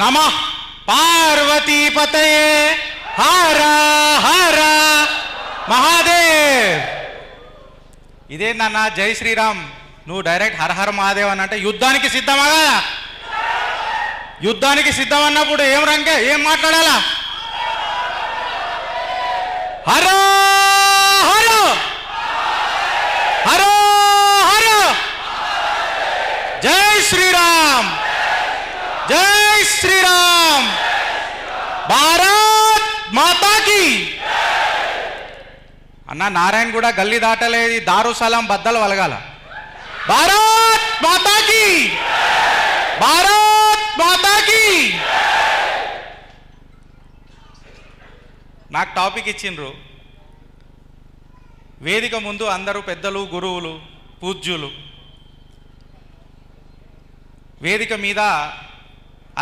నమః పార్వతీపతయే హర హర మహాదేవ్. ఇదేందన్నా జై శ్రీరామ్, నువ్వు డైరెక్ట్ హర హర మహాదేవ్ అని అంటే యుద్ధానికి సిద్ధమా కదా? యుద్ధానికి సిద్ధం అన్నప్పుడు ఏం మాట్లాడాలా? హర హర హర హర జై శ్రీరామ్, జై శ్రీరామ్, భారత్ మాతాకి. అన్న నారాయణ కూడా గల్లీ దాటలేదు, దారుసలాం బద్దలు వలగాల. భారత్ మాతాకి, భారత్ మాతాకి. నాకు టాపిక్ ఇచ్చిండ్రు. వేదిక ముందు అందరూ పెద్దలు, గురువులు, పూజ్యులు. వేదిక మీద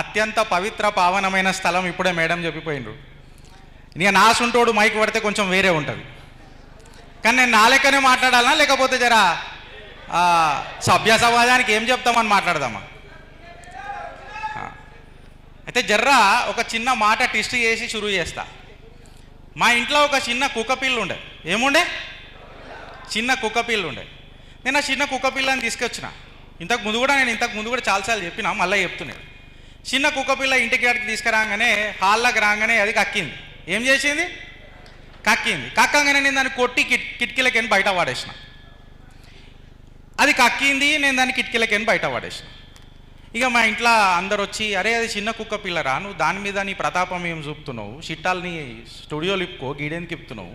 అత్యంత పవిత్ర పావనమైన స్థలం ఇప్పుడే మేడం చెప్పిపోయిండ్రు. ఇక నా సుంటోడు మైక్ పడితే కొంచెం వేరే ఉంటుంది. కానీ నేను నా లెక్కనే మాట్లాడాలనా, లేకపోతే జరా సభ్య సమాజానికి ఏం చెప్తామని మాట్లాడదామా? అయితే జర్రా ఒక చిన్న మాట టెస్ట్ చేసి షురూ చేస్తా. మా ఇంట్లో ఒక చిన్న కుక్కపిల్లు ఉండే. ఏముండే? చిన్న కుక్కపిల్లు ఉండే. నేను ఆ చిన్న కుక్కపిల్లని తీసుకొచ్చిన. ఇంతకు ముందు కూడా చాలాసార్లు చెప్పినా, మళ్ళీ చెప్తున్నాను. చిన్న కుక్కపిల్ల ఇంటికి అడిగి తీసుకురాగానే హాల్లోకి రాగానే అది కక్కింది. ఏం చేసింది? కక్కింది. కక్కగానే నేను దాన్ని కొట్టి కిటికీలకని బయట పడేసిన. అది కక్కింది, నేను దాన్ని కిటికీలకని బయట పడేసిన. ఇక మా ఇంట్లో అందరు వచ్చి, అరే అది చిన్న కుక్క పిల్లరా, నువ్వు దాని మీద నీ ప్రతాపం ఏం చూపుతున్నావు, చిట్టాలని స్టూడియోలు ఇప్పుకో, గీడేందుకు ఇప్పుతున్నావు,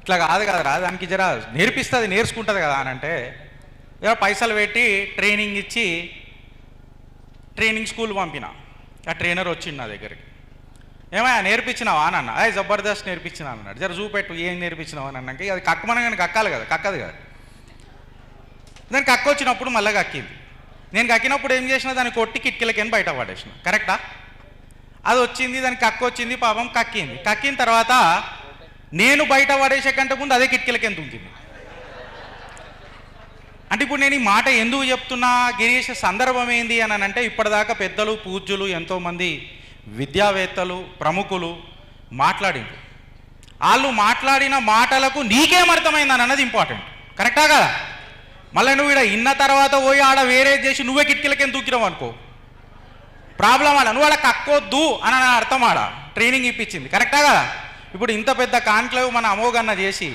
ఇట్లా కాదు కదరా, దానికి జర నేర్పిస్తుంది, నేర్చుకుంటుంది కదా అని అంటే, జర పైసలు పెట్టి ట్రైనింగ్ ఇచ్చి ట్రైనింగ్ స్కూల్ పంపిన. ఆ ట్రైనర్ వచ్చిండు నా దగ్గరికి. ఏమయ్యా నేర్పించినావా అని అన్న. అయ్యి జబర్దస్త్ నేర్పించినా అన్నాడు. జర చూపెట్టు ఏం నేర్పించినావు అని అన్నాక, అది కక్కమనగానే కక్కాలి కదా, కక్కదు కదా. దానికి కక్క వచ్చినప్పుడు మళ్ళీ కక్కింది. నేను కక్కినప్పుడు ఏం చేసినా దాన్ని కొట్టి కిటికీలకని బయట పడేసిన. కరెక్టా? అది వచ్చింది, దానికి కక్క వచ్చింది, పాపం కక్కింది. కక్కిన తర్వాత నేను బయట పడేసే కంటే ముందు అదే కిటికీలకని తుంకింది. అంటే ఇప్పుడు నేను ఈ మాట ఎందుకు చెప్తున్నా, గిరీష్, సందర్భం ఏంది అని అంటే, ఇప్పటిదాకా పెద్దలు, పూజ్యులు, ఎంతోమంది విద్యావేత్తలు, ప్రముఖులు మాట్లాడింది. వాళ్ళు మాట్లాడిన మాటలకు నీకేం అర్థమైందని అన్నది ఇంపార్టెంట్. కరెక్టా కదా? మళ్ళీ నువ్వు ఇక్కడ ఇన్న తర్వాత పోయి ఆడ వేరే చేసి నువ్వే కిటికీలకేం దూకినావు అనుకో, ప్రాబ్లం ఆడ. నువ్వు ఆడ కక్కొద్దు అని అర్థం. ఆడ ట్రైనింగ్ ఇప్పించింది. కరెక్టా కదా? ఇప్పుడు ఇంత పెద్ద కాన్క్లేవ్ మన అమోఘన్న చేసి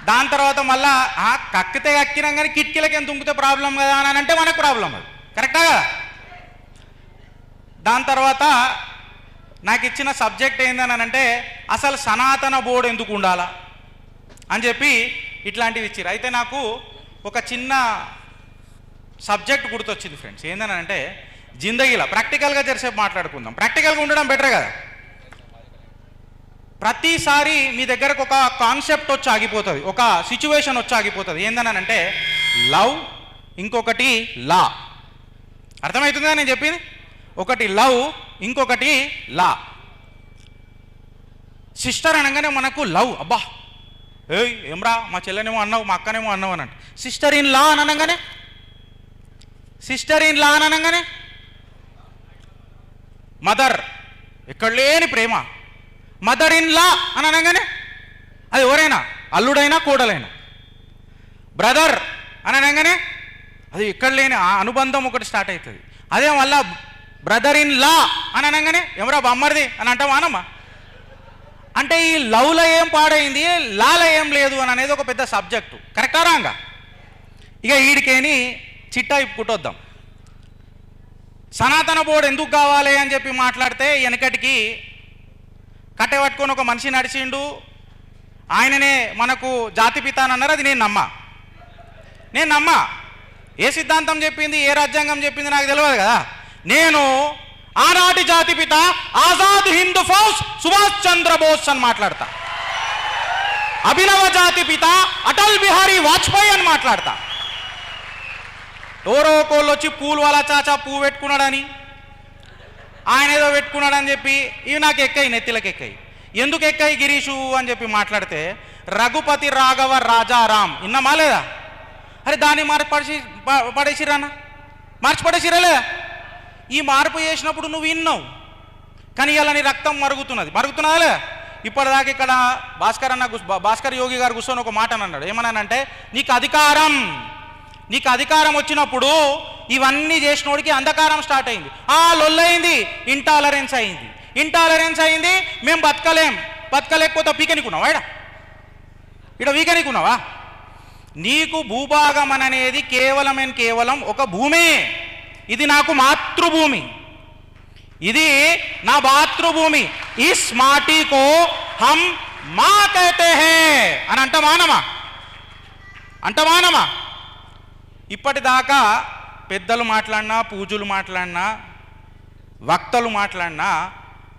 దాని తర్వాత మళ్ళా కక్కితే కక్కినాం కానీ కిటికీలకేం దుంకితే ప్రాబ్లం కదా అని అంటే మనకు ప్రాబ్లం అది. కరెక్టా కదా? దాని తర్వాత నాకు ఇచ్చిన సబ్జెక్ట్ ఏందని అంటే, అసలు సనాతన బోర్డు ఎందుకు ఉండాలా అని చెప్పి ఇట్లాంటివి ఇచ్చారు. అయితే నాకు ఒక చిన్న సబ్జెక్ట్ గుర్తొచ్చింది ఫ్రెండ్స్. ఏందని అంటే, జిందగీలో ప్రాక్టికల్గా జరిసేపు మాట్లాడుకుందాం. ప్రాక్టికల్గా ఉండడం బెటర్ కదా. ప్రతిసారి మీ దగ్గరకు ఒక కాన్సెప్ట్ వచ్చి ఆగిపోతుంది, ఒక సిచ్యువేషన్ వచ్చి ఆగిపోతుంది. ఏందని అంటే, లవ్, ఇంకొకటి లా. అర్థమవుతుందా నేను చెప్పింది? ఒకటి లవ్, ఇంకొకటి లా. సిస్టర్ అనగానే మనకు లవ్, అబ్బా ఏయ్ ఏమ్రా మా చెల్లెనేమో అన్నావు, మా అక్కనేమో అన్నావు అని అంటే, సిస్టర్ ఇన్ లా అని అనగానే, సిస్టర్ ఇన్ లా అని అనగానే మదర్, ఎక్కడ లేని ప్రేమ. మదర్ ఇన్ లా అని అనగానే అది ఎవరైనా, అల్లుడైనా కోడలైనా. బ్రదర్ అని అనగానే అది ఎక్కడ లేని ఆ అనుబంధం ఒకటి స్టార్ట్ అవుతుంది. అదే మళ్ళా బ్రదర్ ఇన్ లా అని అనగానే ఎవరా బామ్మర్ది అని అంటావా అనమ్మా. అంటే ఈ లవ్లో ఏం పాడైంది, లాలో ఏం లేదు అని అనేది ఒక పెద్ద సబ్జెక్టు. కరెక్టా రాంగా? ఇక వీడికేని చిట్టా ఇప్పుకుంటొద్దాం. సనాతన బోర్డు ఎందుకు కావాలి అని చెప్పి మాట్లాడితే, వెనకటికి కట్టె పట్టుకొని ఒక మనిషి నడిచిండు, ఆయననే మనకు జాతిపిత అని అన్నారు. అది నేను నమ్మా. ఏ సిద్ధాంతం చెప్పింది, ఏ రాజ్యాంగం చెప్పింది నాకు తెలియదు కదా. నేను ఆనాటి జాతిపిత ఆజాద్ హింద్ ఫౌజ్ సుభాష్ చంద్రబోస్ అని మాట్లాడతా. అభినవ జాతిపిత అటల్ బిహారీ వాజ్పేయి అని మాట్లాడతా. ఎవరో కోళ్ళు వచ్చి పూలు వాళ్ళ చాచా పువ్వు పెట్టుకున్నాడని, ఆయన ఏదో పెట్టుకున్నాడని చెప్పి ఇవి నాకు ఎక్కాయి, నెత్తిలకు ఎక్కాయి. ఎందుకు ఎక్కాయి గిరీషు అని చెప్పి మాట్లాడితే, రఘుపతి రాఘవ రాజారాం ఇన్నమా లేదా? అరే దాన్ని మార్చి పడేసిరానా, మార్చి పడేసిరా లేదా? ఈ మార్పు చేసినప్పుడు నువ్వు విన్నావు, కానీ ఇలా నీ రక్తం మరుగుతున్నదా? ఇప్పటిదాకా ఇక్కడ భాస్కర్ యోగి గారు కూర్చొని ఒక మాట అన్నాడు, ఏమన్నానంటే నీకు అధికారం వచ్చినప్పుడు ఇవన్నీ చేసినోడికి అంధకారం స్టార్ట్ అయింది, లొల్లయింది, ఇంటాలరెన్స్ అయింది, మేము బతకలేకపోతే పీకనికున్నావా? ఇక్కడ వీకనికున్నావా? నీకు భూభాగం అనేది కేవలం ఒక భూమి, ఇది నాకు మాతృభూమి, ఇది నా మాతృభూమి. ఇస్ మాటీ కో హమ్ మా కహతే హే అని అంటమానమా? ఇప్పటిదాకా పెద్దలు మాట్లాడినా, పూజలు మాట్లాడినా, వక్తలు మాట్లాడినా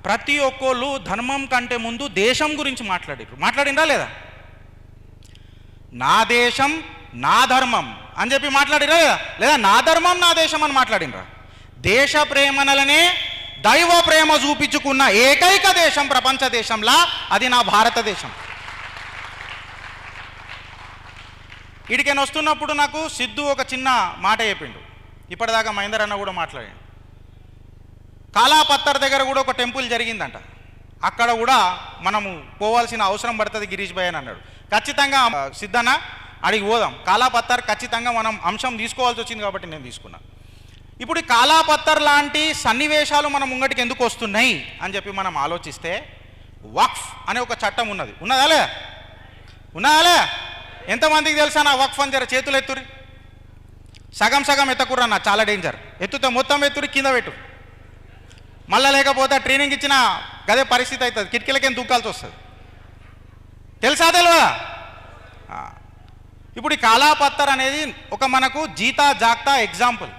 ప్రతి ఒక్కళ్ళు ధర్మం కంటే ముందు దేశం గురించి మాట్లాడిందా లేదా? నా దేశం నా ధర్మం అని చెప్పి మాట్లాడిరా లేదా? నా ధర్మం నా దేశం అని మాట్లాడినరా? దేశ ప్రేమనలనే దైవ ప్రేమ చూపించుకున్న ఏకైక దేశం ప్రపంచ దేశంలా అది నా భారతదేశం. ఇడికైనా వస్తున్నప్పుడు నాకు సిద్ధు ఒక చిన్న మాట చెప్పిండు, ఇప్పటిదాకా మహేందర్ అన్న కూడా మాట్లాడాడు. కాలాపత్తర్ దగ్గర కూడా ఒక టెంపుల్ జరిగిందంట, అక్కడ కూడా మనము పోవాల్సిన అవసరం పడుతుంది గిరీష్ భాయ్ అని అన్నాడు. ఖచ్చితంగా సిద్ధన్న అడిగి పోదాం, కాలాపత్తర్ ఖచ్చితంగా మనం అంశం తీసుకోవాల్సి వచ్చింది కాబట్టి నేను తీసుకున్నా. ఇప్పుడు ఈ కాలాపత్తర్ లాంటి సన్నివేశాలు మన ముంగటికి ఎందుకు వస్తున్నాయి అని చెప్పి మనం ఆలోచిస్తే, వక్ఫ్ అనే ఒక చట్టం ఉన్నదా? ఎంతమందికి తెలుసా నా వక్ఫ్ అని? జర చేతులు ఎత్తురి, సగం ఎత్తకుర్రన్నా, చాలా డేంజర్. ఎత్తుతే మొత్తం ఎత్తురి, కింద పెట్టు, మళ్ళా లేకపోతే ట్రైనింగ్ ఇచ్చిన గదే పరిస్థితి అవుతుంది, కిటికీలకేం దూకాల్సి వస్తుంది. తెలుసా తెలియదా? ఇప్పుడు ఈ కాలాపత్తర్ అనేది ఒక మనకు జీతా జాగ్తా ఎగ్జాంపుల్.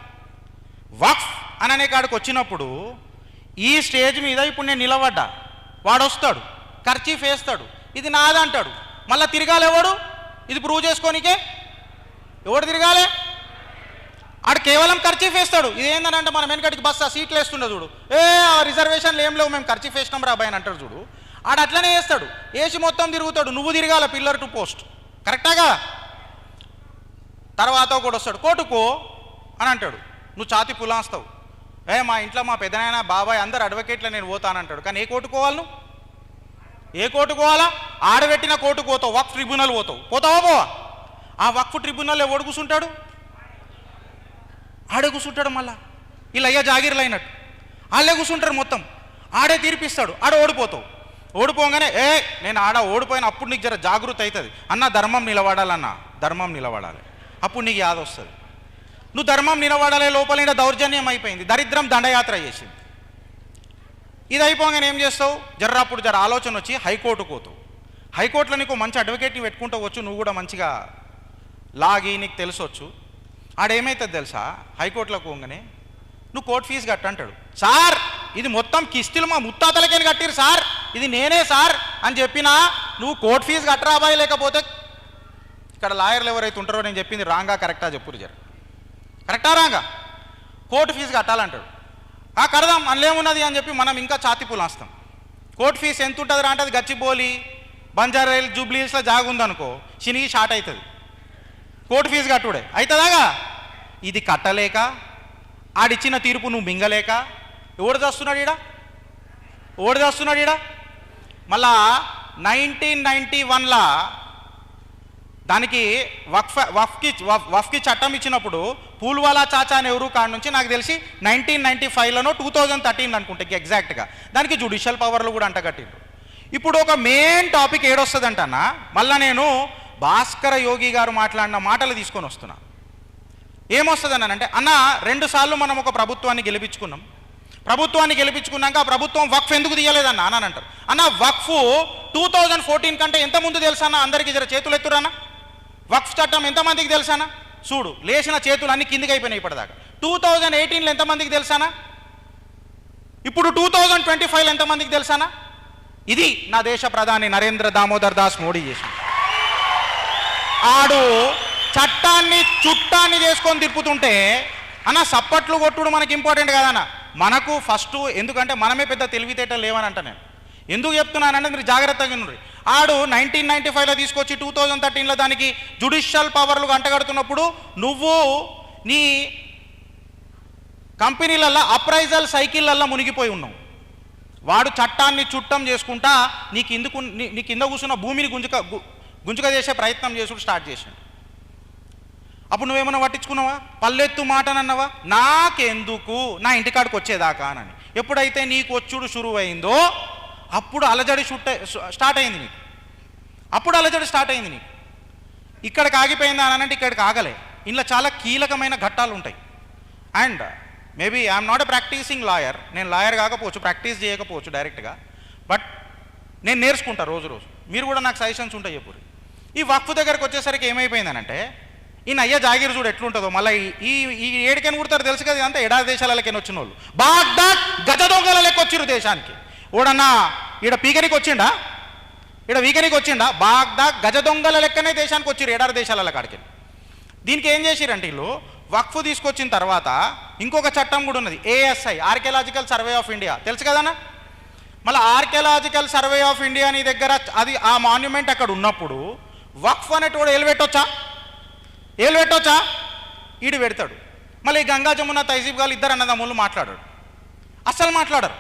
వక్ఫ్ అనే కాడికి వచ్చినప్పుడు ఈ స్టేజ్ మీద ఇప్పుడు నేను నిలబడ్డా, వాడు వస్తాడు, ఖర్చీఫ్ వేస్తాడు, ఇది నాదంటాడు, మళ్ళీ తిరగాలి ఎవడు? ఇది ప్రూవ్ చేసుకోనికే ఎవడు తిరగాలి? ఆడు కేవలం ఖర్చీఫ్ వేస్తాడు. ఇది ఏంటంటే మనం వెనకటికి బస్సు సీట్లు వేస్తుండే చూడు, రిజర్వేషన్లు ఏం లేవు, మేము ఖర్చీఫ్ వేసినాం రా అబ్బాయి అని అంటాడు చూడు, ఆడు అట్లనే వేస్తాడు, వేసి మొత్తం తిరుగుతాడు, నువ్వు తిరగాల పిల్లర్ టు పోస్ట్, కరెక్టాగా? తర్వాత ఒకడు వస్తాడు, కోర్టుకో అని అంటాడు, నువ్వు ఛాతి పులాస్తావు, మా ఇంట్లో మా పెద్దనాయన బాబాయ్ అందరు అడ్వకేట్లో నేను పోతానంటాడు, కానీ ఏ కోర్టుకోవాలి? నువ్వు ఏ కోర్టుకోవాలా? ఆడబెట్టిన కోర్టుకు పోతావు, వక్ఫ్ ట్రిబ్యునల్ పోతావా? ఆ వక్ఫ్ ట్రిబ్యునల్ ఎవడు కూర్చుంటాడు? ఆడే కూర్చుంటాడు. మళ్ళా వీళ్ళు అయ్యా జాగీర్లు అయినట్టు వాళ్ళే కూర్చుంటారు, మొత్తం ఆడే తీర్పిస్తాడు, ఓడిపోగానే నేను ఓడిపోయిన అప్పుడు నీకు జర జాగృతి అవుతుంది అన్న, ధర్మం నిలబడాలి, అప్పుడు నీకు యాద వస్తుంది. నువ్వు ధర్మం నిలబడాలి, లోపల దౌర్జన్యం అయిపోయింది, దరిద్రం దండయాత్ర చేసింది. ఇది అయిపోగానే ఏం చేస్తావు? అప్పుడు ఆలోచన వచ్చి హైకోర్టుకు పోతావు. హైకోర్టులో నీకు మంచి అడ్వకేట్ని పెట్టుకుంటూ వచ్చు, నువ్వు కూడా మంచిగా లాగి నీకు తెలిసొచ్చు. ఆడేమవుతుంది తెలుసా? హైకోర్టులోకి పోగానే నువ్వు కోర్టు ఫీజు కట్టు అంటాడు. సార్ ఇది మొత్తం కిస్తులు మా ముత్తాతలకేని కట్టిరు సార్, ఇది నేనే సార్ అని చెప్పినా నువ్వు కోర్టు ఫీజు కట్టరాబాయి, లేకపోతే ఇక్కడ లాయర్లు ఎవరైతే ఉంటారో నేను చెప్పింది రాంగా కరెక్టా చెప్పురు జర, కరెక్టా రాంగా? కోర్టు ఫీజు కట్టాలంటాడు. కడదాం అందులోమున్నది అని చెప్పి మనం ఇంకా ఛాతి పులాస్తాం. కోర్టు ఫీజు ఎంత ఉంటుంది రా అంటే అది గచ్చిబౌలి, బంజారాహిల్స్, జూబ్లీ హిల్స్లో జాగుందనుకో చినిగి షార్ట్ అవుతుంది, కోర్టు ఫీజు కట్టుడే అవుతుందాగా. ఇది కట్టలేక ఆడిచ్చిన తీర్పు నువ్వు మింగలేక ఎవడు చేస్తున్నాడు ఈడ? మళ్ళా 1991లా దానికి వక్ఫ్కి చట్టం ఇచ్చినప్పుడు పూల్వాలా చాచా అనే ఎవరు కాడ నుంచి నాకు తెలిసి 1995లోనో 2013 అనుకుంటే ఎగ్జాక్ట్గా దానికి జ్యుడిషియల్ పవర్లు కూడా అంటగట్టిండ్రు. ఇప్పుడు ఒక మెయిన్ టాపిక్ ఏడొస్తుందంటన్నా, మళ్ళీ నేను భాస్కర యోగి గారు మాట్లాడిన మాటలు తీసుకొని వస్తున్నా. ఏమొస్తుందని అంటే, అన్న 2 సార్లు మనం ఒక ప్రభుత్వాన్ని గెలిపించుకున్నాం, గెలిపించుకున్నాక ఆ ప్రభుత్వం వక్ఫ్ ఎందుకు తీయలేదన్న అని అంటారు. అన్న వక్ఫ్ 2014 కంటే ఎంత ముందు తెలుసా? అందరికీ జర చేతులు ఎత్తురన్నా. వక్ఫ్ చట్టం ఎంతమందికి తెలుసానా? చూడు, లేచిన చేతులు అన్ని కిందికి అయిపోయినాయి ఇప్పటిదాకా. 2018లో ఎంతమందికి తెలుసానా? ఇప్పుడు 2025లో ఎంతమందికి తెలుసానా? ఇది నా దేశ ప్రధాని నరేంద్ర దామోదర్ దాస్ మోడీ చేసింది. ఆడు చట్టాన్ని చుట్టాన్ని చేసుకొని తిప్పుతుంటే అన్న సప్పట్లు కొట్టుడు మనకి ఇంపార్టెంట్ కదన్న. మనకు ఫస్ట్ ఎందుకంటే మనమే పెద్ద తెలివితేటలు లేవని అంట. నేను ఎందుకు చెప్తున్నానంటే మీరు జాగ్రత్తగా ఉండండి. ఆడు 1995లో తీసుకొచ్చి 2013లో దానికి జ్యుడిషియల్ పవర్లు అంటగడుతున్నప్పుడు నువ్వు నీ కంపెనీలల్లో అప్రైజల్ సైకిళ్ళల్లో మునిగిపోయి ఉన్నాం. వాడు చట్టాన్ని చుట్టం చేసుకుంటా నీ కింద కూర్చున్న భూమిని గుంజుక చేసే ప్రయత్నం చేసుకుంటూ స్టార్ట్ చేసాడు. అప్పుడు నువ్వేమన్నా పట్టించుకున్నావా? పల్లెత్తు మాటనన్నావా? నాకెందుకు, నా ఇంటికాడికి వచ్చేదాకా అని. ఎప్పుడైతే నీకు వచ్చుడు షురువు అయిందో అప్పుడు అలజడి స్టార్ట్ అయింది నీకు. అప్పుడు అలజడి స్టార్ట్ అయింది నీకు. ఇక్కడికి ఆగిపోయిందా అని అంటే ఇక్కడికి ఆగలే. ఇందులో చాలా కీలకమైన ఘట్టాలు ఉంటాయి. And maybe I'm not a practising lawyer, నేను లాయర్ కాకపోవచ్చు, ప్రాక్టీస్ చేయకపోవచ్చు డైరెక్ట్గా, బట్ నేను నేర్చుకుంటా రోజు రోజు. మీరు కూడా నాకు సజెషన్స్ ఉంటాయి చెప్పురు. ఈ వక్ఫ్ దగ్గరకు వచ్చేసరికి ఏమైపోయిందనంటే ఈయన అయ్యా జాగీర్ చూడు ఎట్లుంటుందో. మళ్ళీ ఈ ఏడికని కుడతారు తెలుసు కదా, అంతా ఎడా దేశాలకెళ్ళి వచ్చిన వాళ్ళు బాగ్దాద్ గజ దొంగల లెక్క వచ్చిర్రు దేశానికి. ఓడన్నా ఈడ పీకనికి వచ్చిండా, ఈడ వీకనికి వచ్చిండా? బాగ్దాద్ గజ దొంగల లెక్కనే దేశానికి వచ్చిర్రు ఎడారి దేశాల కాడికి. దీనికి ఏం చేసిరంటే వీళ్ళు వక్ఫ్ తీసుకొచ్చిన తర్వాత ఇంకొక చట్టం కూడా ఉన్నది, ASI, archaeological survey of India, తెలుసు కదన్నా. మళ్ళీ ఆర్కియలాజికల్ సర్వే ఆఫ్ ఇండియా నీ దగ్గర అది ఆ మాన్యుమెంట్ అక్కడ ఉన్నప్పుడు వక్ఫ్ అనేటోడు ఏలుపెట్టొచ్చా? ఈడు పెడతాడు. మళ్ళీ ఈ గంగా జమున తైజీబ్ గారు ఇద్దరు అన్నదమ్ములు మాట్లాడాడు, అస్సలు మాట్లాడరు.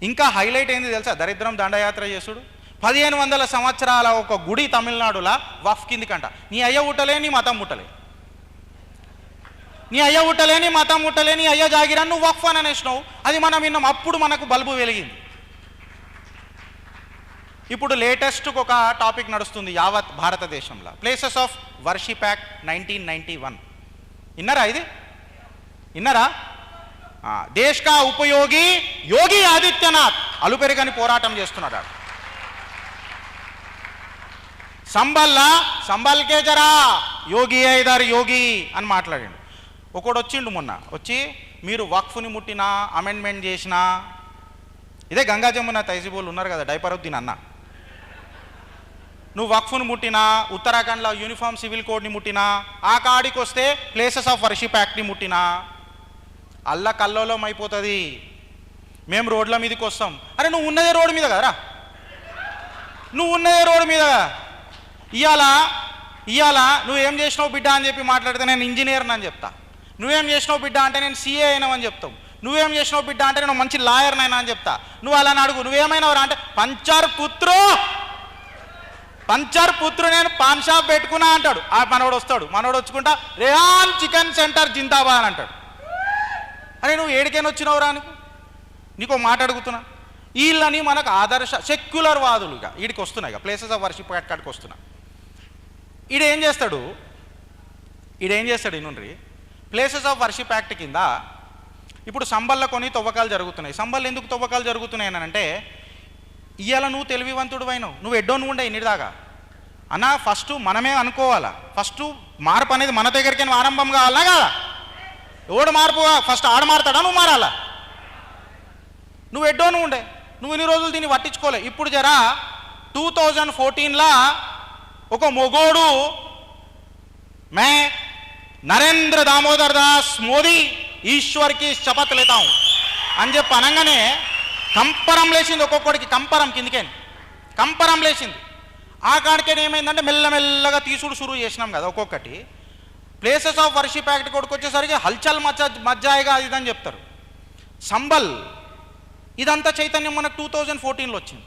ఇంకా హైలైట్ ఏంది తెలుసా? దరిద్రం దండయాత్ర చేసుడు. 1500 సంవత్సరాల ఒక గుడి తమిళనాడులా వక్ఫ్ కిందికంట. నీ అయ్య ఉట్టలే, నీ మతం ముట్టలే, నీ అయ్య ఉట్టలే, నీ మతం ముట్టలే, నీ అయ్య జాగిరాన్ని నువ్వు వక్ఫ్ అని అనేసినావు. అది మనం విన్నాం, అప్పుడు మనకు బల్బు వెలిగింది. ఇప్పుడు లేటెస్ట్ ఒక టాపిక్ నడుస్తుంది యావత్ భారతదేశంలో, ప్లేసెస్ ఆఫ్ వర్షిప్ యాక్ట్ 1991. విన్నారా? ఇది విన్నారా? దేశ్ కా ఉపయోగి యోగి ఆదిత్యనాథ్ అలుపెరుగని పోరాటం చేస్తున్నాడు. సంబల్కే జరా యోగి ఇదర్ యోగి అని మాట్లాడాడు. ఒకడు వచ్చిండు మొన్న, వచ్చి మీరు వక్ఫ్ని ముట్టినా, అమెండ్మెంట్ చేసినా, ఇదే గంగా జమున తైజీబోలు ఉన్నారు కదా, డైపరుద్దీన్ అన్న, నువ్వు వక్ఫ్ను ముట్టినా, ఉత్తరాఖండ్లో యూనిఫామ్ సివిల్ కోడ్ని ముట్టినా, ఆ కాడికి వస్తే ప్లేసెస్ ఆఫ్ వర్షిప్ యాక్ట్ని ముట్టినా అల్ల కల్లోలం అయిపోతుంది. మేము రోడ్ల మీదకి వస్తాం. అరే నువ్వు ఉన్నదే రోడ్డు మీద కదరా, నువ్వు ఉన్నదే రోడ్డు మీద. ఇవాళ నువ్వేం చేసినావు బిడ్డ అని చెప్పి మాట్లాడితే నేను ఇంజనీర్ని అని చెప్తా. నువ్వేం చేసినావు బిడ్డ అంటే నేను సీఏ అయినావని చెప్తావు. నువ్వేం చేసినావు బిడ్డ అంటే నేను మంచి లాయర్నైనా అని చెప్తా. నువ్వు అలా అడుగు, నువ్వేమైనావురా అంటే పంచర్ పుత్రు నేను పాన్ షాప్ పెట్టుకున్నా అంటాడు. ఆ మనోడు వస్తాడు, మనోడు వచ్చుకుంటా రేహాన్ చికెన్ సెంటర్ జిందాబాద్ అని అంటాడు. అరే నువ్వు ఏడికైనా వచ్చినావురా నీకో మాట అడుగుతున్నా. వీళ్ళని మనకు ఆదర్శ సెక్యులర్ వాదులుగా వీడికి వస్తున్నాయి, ప్లేసెస్ ఆఫ్ వర్షిప్ యాక్ట్ కాడికి వస్తున్నా. ఈడేం చేస్తాడు ఇనుండ్రి, ప్లేసెస్ ఆఫ్ వర్షిప్ యాక్ట్ కింద ఇప్పుడు సంబల్లో కొన్ని తవ్వకాలు జరుగుతున్నాయి. సంబల్లో ఎందుకు తవ్వకాలు జరుగుతున్నాయి అని అంటే, ఇవాళ నువ్వు తెలివివంతుడు అయినావు, నువ్వు ఎడ్డో నువ్వు ఉండే ఇన్నిదాకా అన్నా. ఫస్ట్ మనమే అనుకోవాలా, ఫస్ట్ మార్పు అనేది మన దగ్గరికి ఆరంభం కావాలన్నా కదా. ఎవడు మార్పు? ఫస్ట్ ఆడ మారుతాడా, నువ్వు మారాలా? నువ్వు ఎడ్డో నువ్వు ఉండే, నువ్వు ఇన్ని రోజులు దీన్ని పట్టించుకోలే. ఇప్పుడు జరా 2014లా ఒక మొగోడు మే నరేంద్ర దామోదర్ దాస్ మోదీ ఈశ్వర్కి శపథ్ లేతాం అని చెప్పి అనగానే కంపరం లేచింది, ఒక్కొక్కడికి కంపరం లేచింది. ఆ కాడికే ఏమైందంటే మెల్లమెల్లగా తీసుడు షురూ చేసినాం కదా ఒక్కొక్కటి. ప్లేసెస్ ఆఫ్ వర్షిప్ యాక్ట్ కొడుకు వచ్చేసరికి హల్చల్ మజ్జాయిగా ఇదని చెప్తారు. సంబల్ ఇదంతా చైతన్యం మనకు 2014లో వచ్చింది.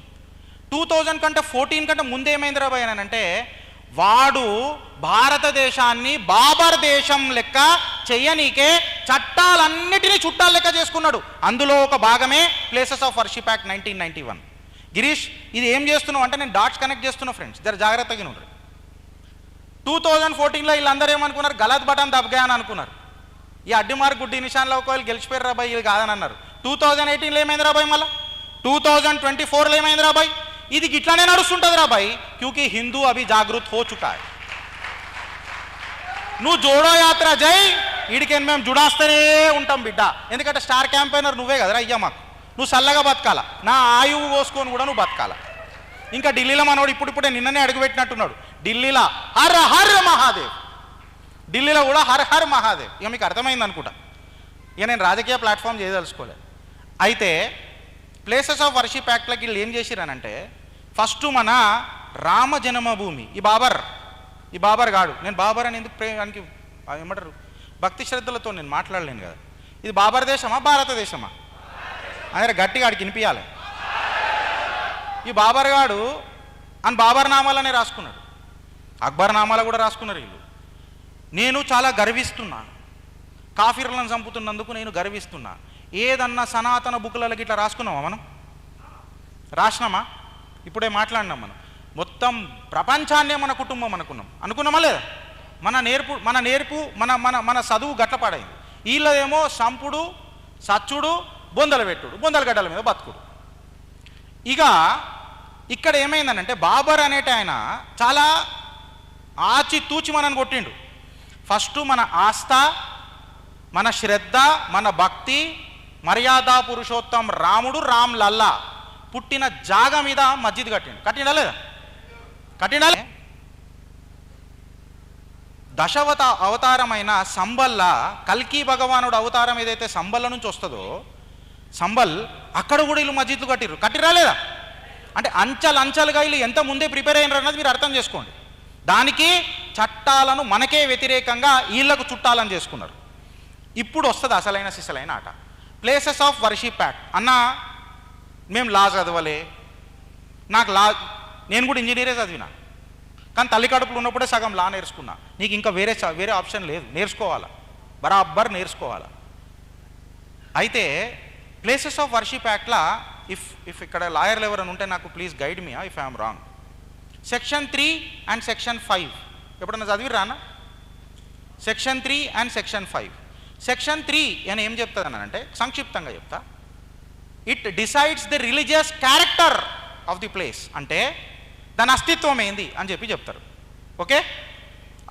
2014 కంటే ముందు ఏమైంది రాబాయ్ అని అంటే, వాడు భారతదేశాన్ని బాబర్ దేశం లెక్క చెయ్యనీకే చట్టాలన్నిటినీ చుట్టాల లెక్క చేసుకున్నాడు. అందులో ఒక భాగమే places of worship act 1991. Girish ఇది ఏం చేస్తున్నావు అంటే నేను డాట్స్ కనెక్ట్ చేస్తున్నా ఫ్రెండ్స్, జర జాగ్రత్తగా ఉండరు. 2014లో వీళ్ళందరూ ఏమనుకున్నారు, గలత్ బటన్ దబ్గా అని అనుకున్నారు. ఈ అడ్డిమార్ గుడ్డి నిషాన్లో ఒకవేళ గెలిచిపోయారు రాబాయ్, ఇది కాదని అన్నారు. 2018లో ఏమైంది రాబాయ్, మళ్ళీ 2024లో ఏమైంది రాబాయ్. ఇది గిట్లానే నడుస్తుంటుంది రాబాయ్, క్యూకి హిందూ అభి జాగృత్ హో చుకా హై. నువ్వు జోడో యాత్ర జై, వీడికి మేము జుడాస్తూనే ఉంటాం బిడ్డ. ఎందుకంటే స్టార్ క్యాంపెయినర్ నువ్వే కదరా అయ్యా మాకు. నువ్వు చల్లగా బతకాల, నా ఆయువు కోసుకొని కూడా నువ్వు బతకాల. ఇంకా ఢిల్లీలో మనోడు ఇప్పుడిప్పుడే నిన్ననే అడుగుపెట్టినట్టున్నాడు, ఢిల్లీలో హర్ హర్ మహాదేవ్, ఢిల్లీలో కూడా హర్ హర్ మహాదేవ్. ఇక మీకు అర్థమైంది అనుకుంటా. ఇక నేను రాజకీయ ప్లాట్ఫామ్ చేయదలుచుకోలేదు. అయితే ప్లేసెస్ ఆఫ్ వర్షిప్ యాక్ట్లకి వీళ్ళు ఏం చేసిరనంటే, ఫస్ట్ మన రామ జన్మభూమి, ఈ బాబర్ గాడు, నేను బాబర్ అని ఎందుకు ఏమంటారు భక్తి శ్రద్ధలతో నేను మాట్లాడలేను కదా. ఇది బాబర్ దేశమా భారతదేశమా? అదే గట్టిగా ఆడికి వినిపించాలి. ఈ బాబర్ గాడు అని బాబర్ నామాలనే రాసుకున్నాడు, అక్బర్ నామాలు కూడా రాసుకున్నారు వీళ్ళు. నేను చాలా గర్విస్తున్నాను, కాఫీర్లను చంపుతున్నందుకు నేను గర్విస్తున్నా. ఏదన్నా సనాతన బుక్లకి ఇట్లా రాసుకున్నామా మనం? రాసినామా? ఇప్పుడే మాట్లాడినాం. మనం మొత్తం ప్రపంచాన్నే మన కుటుంబం అనుకున్నామా లేదా? మన నేర్పు మన మన మన చదువు గట్లపాడైంది. వీళ్ళదేమో సంపుడు, సచ్చుడు, బొందలు పెట్టుడు, బొందల గడ్డల మీద బతుకుడు. ఇక ఇక్కడ ఏమైందనంటే బాబర్ అనేట ఆయన చాలా ఆచితూచి మనని కొట్టిండు. ఫస్ట్ మన ఆస్థ, మన శ్రద్ధ, మన భక్తి, మర్యాద పురుషోత్తం రాముడు రామ్ లల్లా పుట్టిన జాగ మీద మస్జిద్ కట్టిండా లేదా? కట్టిండా? దశవత అవతారమైన సంబల్ల కల్కి భగవానుడు అవతారం ఏదైతే సంబల్ల నుంచి వస్తుందో సంబల్, అక్కడ కూడా వీళ్ళు మస్జిద్లు కట్టిరా లేదా? అంటే అంచెలుగా వీళ్ళు ఎంత ముందే ప్రిపేర్ అయినారు అన్నది మీరు అర్థం చేసుకోండి. దానికి చట్టాలను మనకే వ్యతిరేకంగా వీళ్ళకు చుట్టాలని చేసుకున్నారు. ఇప్పుడు వస్తుంది అసలైన సిసలైన ఆట. ప్లేసెస్ ఆఫ్ వర్షిప్ యాక్ట్ అన్న. మేము లా చదవలే, నాకు నేను కూడా ఇంజనీరే చదివినా, కానీ తల్లి కడుపులు ఉన్నప్పుడే సగం లా నేర్చుకున్నా. నీకు ఇంకా వేరే ఆప్షన్ లేదు, నేర్చుకోవాలా, బరాబర్ నేర్చుకోవాలా. అయితే ప్లేసెస్ ఆఫ్ వర్షిప్ యాక్ట్లా ఇఫ్ ఇక్కడ లాయర్లు ఎవరైనా ఉంటే నాకు please guide me if I'm wrong. Section 3 and section 5 ఎప్పుడన్నా చదివిరా అన్న? Section 3 and section 5. సెక్షన్ 3 అని ఏం చెప్తుంది అని అంటే సంక్షిప్తంగా చెప్తా. It decides the religious character of the place. అంటే దాని అస్తిత్వం ఏంది అని చెప్పి చెప్తారు. ఓకే,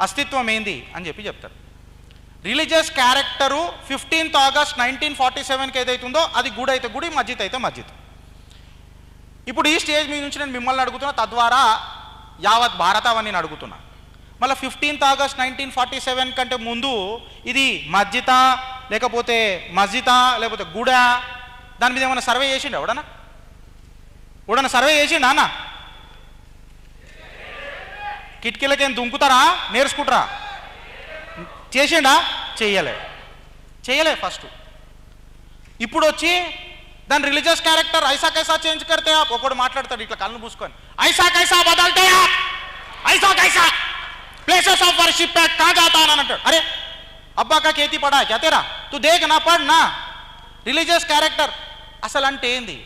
అస్తిత్వం ఏంది అని చెప్పి చెప్తారు. రిలీజియస్ క్యారెక్టరు 15th ఆగస్ట్ 1947కి ఏదైతుందో అది గుడి అయితే గుడి, మస్జిద్ అయితే మస్జిద్. ఇప్పుడు ఈ స్టేజ్ మీద నుంచి నేను మిమ్మల్ని అడుగుతున్నా, తద్వారా యావత్ భారతావని నేను అడుగుతున్నా. మళ్ళీ 15th ఆగస్ట్ 1947 కంటే ముందు ఇది మస్జిదా లేకపోతే గుడా, దాని మీద ఏమైనా సర్వే చేసిండు ఎవడన్నా సర్వే చేసిండు అన్న? కిటికీలకేం దుంకుతారా, నేర్చుకుంటారా? చేసిండా? చెయ్యలే ఫస్ట్. ఇప్పుడు వచ్చి దాని రిలీజియస్ క్యారెక్టర్ ఐసా కైసా చేంజ్ కర్తే ఒకడు మాట్లాడతాడు ఇట్లా కళ్ళు మూసుకొని, ఐసా కైసా బదల్తే ఐసా కైసా ప్లేసెస్ ఆఫ్ వర్షిప్ యాక్ట్ కా జాతా అని అంటాడు. అరే అబ్బా కా కేతి పడా క్యా తేరా, తు దేఖ్ నా పడ్ నా రిలీజియస్ క్యారెక్టర్ అసలు అంటే ఏంది?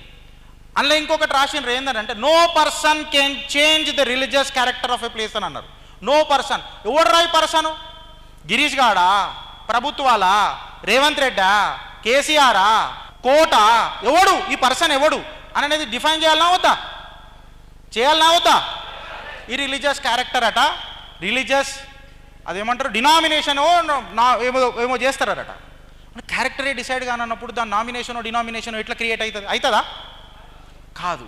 అందులో ఇంకొకటి రాసిండ్రు ఏంటంటే no person can change the religious character of a place అని అన్నారు. No person. ఎవడ్రా ఈ పర్సన్? గిరీష్ గాడా, ప్రభుత్వాలా, రేవంత్ రెడ్డా, కేసీఆరా, కోట, ఎవడు ఈ పర్సన్ ఎవడు అని అనేది డిఫైన్ చేయాలన్నా వద్దా? ఈ రిలీజియస్ క్యారెక్టర్ అట, రిలీజియస్ అదేమంటారు డినామినేషన్ ఏమో చేస్తారట. క్యారెక్టరే డిసైడ్ కానప్పుడు దాని నామినేషనో డినామినేషనో ఎట్లా క్రియేట్ అవుతుందా? కాదు.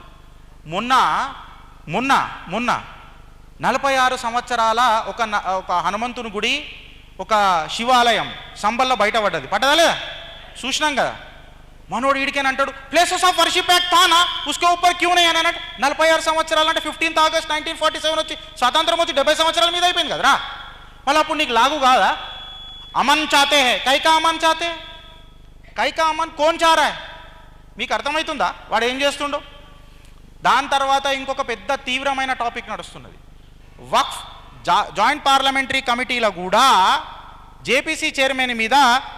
మొన్న 46 సంవత్సరాల ఒక హనుమంతుని గుడి, ఒక శివాలయం సంబల్లో బయటపడ్డది. పడ్డదా లేదా? చూసినాం కదా. మనోడు ఈడికేనంటాడు ప్లేసెస్ ఆఫ్ వర్షిప్ యాక్ట్ తానా ఉస్కే ఊపర్ క్యూ నే అని అంటే 46 సంవత్సరాలు అంటే 15th ఆగస్ట్ 1947 వచ్చి స్వాతంత్రం వచ్చి 70 సంవత్సరాల మీద అయిపోయింది కదరా. మళ్ళీ అప్పుడు నీకు లాగు కాదా? అమన్ చాతే హే, కైకా అమన్ కోన్ చారా? మీకు అర్థమవుతుందా వాడు ఏం చేస్తుండో? దాని తర్వాత ఇంకొక పెద్ద తీవ్రమైన టాపిక్ నడుస్తున్నది. వక్ఫ్ జాయింట్ పార్లమెంటరీ కమిటీలో కూడా జేపీసీ చైర్మన్ మీద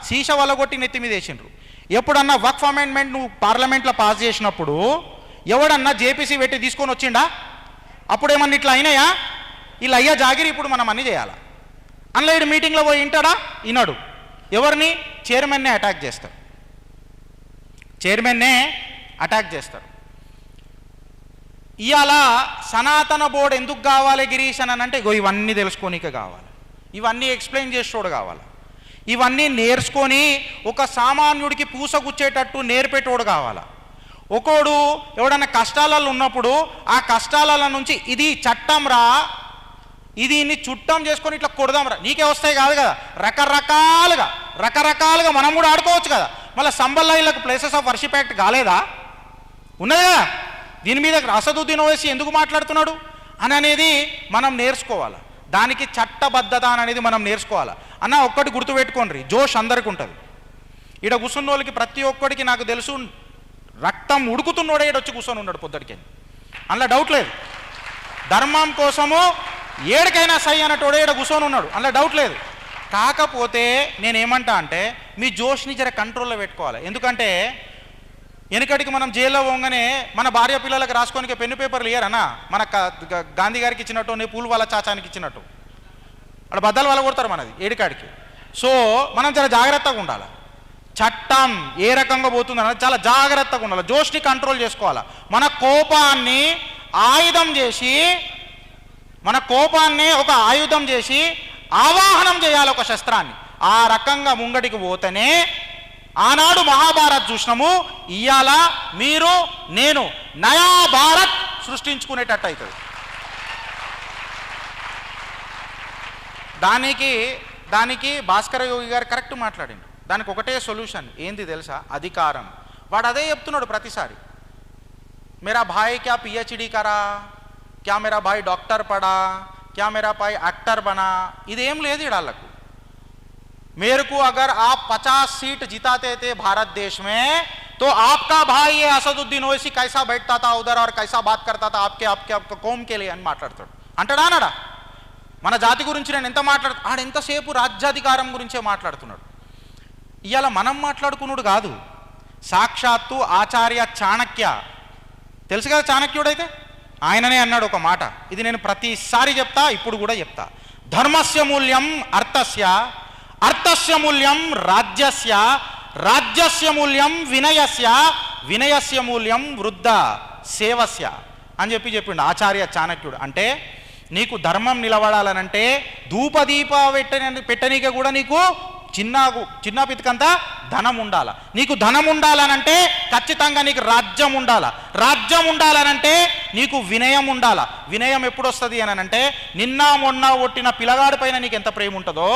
శీష వలగొట్టి నెత్తి మీద వేసిండ్రు. ఎప్పుడన్నా వక్ఫ్ అమెండ్మెంట్ నువ్వు పార్లమెంట్లో పాస్ చేసినప్పుడు ఎవడన్నా జేపీసీ పెట్టి తీసుకొని వచ్చిండా? అప్పుడు ఏమన్నా ఇట్లా అయినాయా? ఇలా అయ్యా జాగిరి ఇప్పుడు మనం అన్నీ చేయాలా? అందులో ఇటు మీటింగ్లో పోయి వింటాడా? వినడు. ఎవరిని? చైర్మన్నే అటాక్ చేస్తారు. ఇవాళ సనాతన బోర్డు ఎందుకు కావాలి గిరీష్ అని అంటే ఇవన్నీ తెలుసుకోనికే కావాలి, ఇవన్నీ ఎక్స్ప్లెయిన్ చేసేటోడు కావాలి, ఇవన్నీ నేర్చుకొని ఒక సామాన్యుడికి పూసగుచ్చేటట్టు నేర్పేటోడు కావాలి. ఒకడు ఎవడన్నా కష్టాలలో ఉన్నప్పుడు ఆ కష్టాల నుంచి ఇది చట్టం రా, ఇది చుట్టం చేసుకొని ఇట్లా కొడదాంరా, నీకే వస్తాయి కాదు కదా. రకరకాలుగా మనం కూడా ఆడుకోవచ్చు కదా. మళ్ళీ సంబల్లాయిలకు ప్లేసెస్ ఆఫ్ వర్షిప్ యాక్ట్ కాలేదా? ఉన్నది కదా. దీని మీద అసదుద్దీన్ ఓవైసీ ఎందుకు మాట్లాడుతున్నాడు అని అనేది మనం నేర్చుకోవాలి. దానికి చట్టబద్ధత అనేది మనం నేర్చుకోవాలి. అన్న ఒక్కటి గుర్తుపెట్టుకోండి, జోష్ అందరికి ఉంటుంది. ఈడ కూర్చున్న వాళ్ళకి ప్రతి ఒక్కడికి నాకు తెలుసు రక్తం ఉడుకుతున్నోడే ఈడ వచ్చి కూర్చొని ఉన్నాడు పొద్దుటికి, అందులో డౌట్ లేదు. ధర్మం కోసము ఏడికైనా సై అన్నటోడే ఈడ కూర్చొని ఉన్నాడు, అందులో డౌట్ లేదు. కాకపోతే నేనేమంటా అంటే మీ జోష్ని జర కంట్రోల్లో పెట్టుకోవాలి. ఎందుకంటే వెనుకటికి మనం జైల్లో పోగానే మన భార్య పిల్లలకు రాసుకోనికి పెన్ను పేపర్లు ఇయ్యారన్నా, మన గాంధీ గారికి ఇచ్చినట్టు పూలు వాళ్ళ చాచానికి ఇచ్చినట్టు అక్కడ బద్దలు వాళ్ళ కొడతారు మనది ఏడికాడికి. సో మనం చాలా జాగ్రత్తగా ఉండాలి. చట్టం ఏ రకంగా పోతుందన్నది చాలా జాగ్రత్తగా ఉండాలి, జోష్ని కంట్రోల్ చేసుకోవాలి. మన కోపాన్ని ఆయుధం చేసి, మన కోపాన్ని ఒక ఆయుధం చేసి ఆవాహనం చేయాలి ఒక శస్త్రాన్ని. ఆ రకంగా ముంగటికి పోతేనే ఆనాడు మహాభారత్ చూసినాము, ఇయ్యాల మీరు నేను నయా భారత్ సృష్టించుకునేటట్టు అవుతుంది. దానికి భాస్కర యోగి గారు కరెక్ట్ మాట్లాడిండు. దానికి ఒకటే సొల్యూషన్ ఏంది తెలుసా? అధికారం. వాడు అదే చెప్తున్నాడు ప్రతిసారి, मेरा भाई क्या पीएचडी करा, क्या मेरा भाई डॉक्टर पढ़ा, क्या मेरा भाई एक्टर बना, इदेम లేదు ఇడాలకు. मेरे को अगर आप 50 सीट जिताते थे भारत देश में तो आपका भाई ये असदुद्दीन ओवैसी कैसा बैठता था उधर और कैसा बात करता था आपके कौम के लिए అని మాట్లాడతాడు. అంటాడా అనడా? మన జాతి గురించి నేను ఎంత ఆడు ఎంతసేపు రాజ్యాధికారం గురించే మాట్లాడుతున్నాడు. ఇవాళ మనం మాట్లాడుకున్నాడు కాదు, సాక్షాత్తు ఆచార్య చాణక్య, తెలుసు కదా చాణక్యుడైతే, ఆయననే అన్నాడు ఒక మాట. ఇది నేను ప్రతిసారి చెప్తా, ఇప్పుడు కూడా చెప్తా. ధర్మస్య మూల్యం అర్థస్య, అర్థస్య మూల్యం రాజ్యస్య, రాజ్యస్య మూల్యం వినయస్య, వినయస్య మూల్యం వృద్ధ సేవస్య అని చెప్పిండు ఆచార్య చాణక్యుడు. అంటే నీకు ధర్మం నిలబడాలనంటే ధూపదీప పెట్టనీక కూడా నీకు చిన్న పితికంతా ధనం ఉండాల. నీకు ధనం ఉండాలనంటే ఖచ్చితంగా నీకు రాజ్యం ఉండాల. రాజ్యం ఉండాలనంటే నీకు వినయం ఉండాల. వినయం ఎప్పుడు వస్తుంది అని అంటే నిన్న మొన్న ఒట్టిన పిల్లగాడి పైన నీకు ఎంత ప్రేమ ఉంటుందో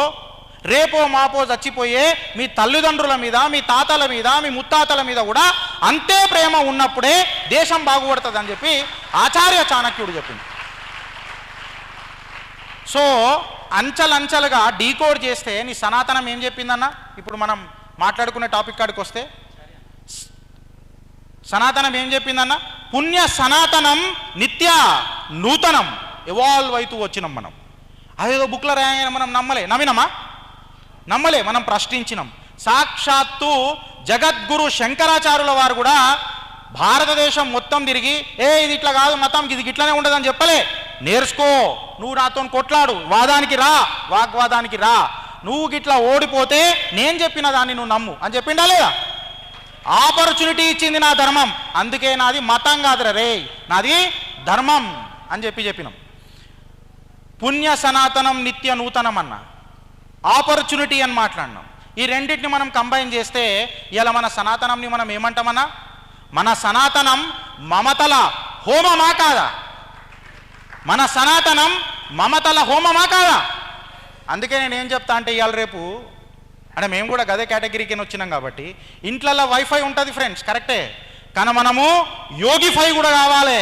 రేపో మాపో చచ్చిపోయే మీ తల్లిదండ్రుల మీద, మీ తాతల మీద, మీ ముత్తాతల మీద కూడా అంతే ప్రేమ ఉన్నప్పుడే దేశం బాగుపడుతుంది అని చెప్పి ఆచార్య చాణక్యుడు చెప్పింది. సో అంచెలంచెలుగా డీకోడ్ చేస్తే నీ సనాతనం ఏం చెప్పిందన్న, ఇప్పుడు మనం మాట్లాడుకునే టాపిక్ కాడికి వస్తే సనాతనం ఏం చెప్పిందన్న, పుణ్య సనాతనం నిత్య నూతనం ఎవాల్వ్ అవుతూ వచ్చినాం మనం. అదేదో బుక్లో రాయని మనం నమ్మలే, మనం ప్రశ్నించినాం. సాక్షాత్తు జగద్గురు శంకరాచార్యుల వారు కూడా భారతదేశం మొత్తం తిరిగి ఇది ఇట్లా కాదు మతం, ఇది ఇట్లానే ఉండదని చెప్పలే. నేర్చుకో, నువ్వు నాతో కొట్లాడు, వాదానికి రా, వాగ్వాదానికి రా, నువ్వు గిట్లా ఓడిపోతే నేను చెప్పిన దాన్ని నువ్వు నమ్ము అని చెప్పిండా లేదా? ఆపర్చునిటీ ఇచ్చింది నా ధర్మం, అందుకే నాది మతం కాదురా రే, నాది ధర్మం అని చెప్పినాం. పుణ్య సనాతనం నిత్య నూతనం అన్న, ఆపర్చునిటీ అని మాట్లాడినాం. ఈ రెండింటిని మనం కంబైన్ చేస్తే ఇలా మన సనాతనంని మనం ఏమంటామన్నా, మన సనాతనం మమతల హోమమా కాదా? మన సనాతనం మమతల హోమమా కాదా? అందుకే నేను ఏం చెప్తా అంటే ఇవాళ రేపు అంటే మేము కూడా గదే కేటగిరీకి వచ్చినాం కాబట్టి ఇంట్లలో వైఫై ఉంటుంది ఫ్రెండ్స్, కరెక్టే, కానీ మనము యోగిఫై కూడా కావాలి.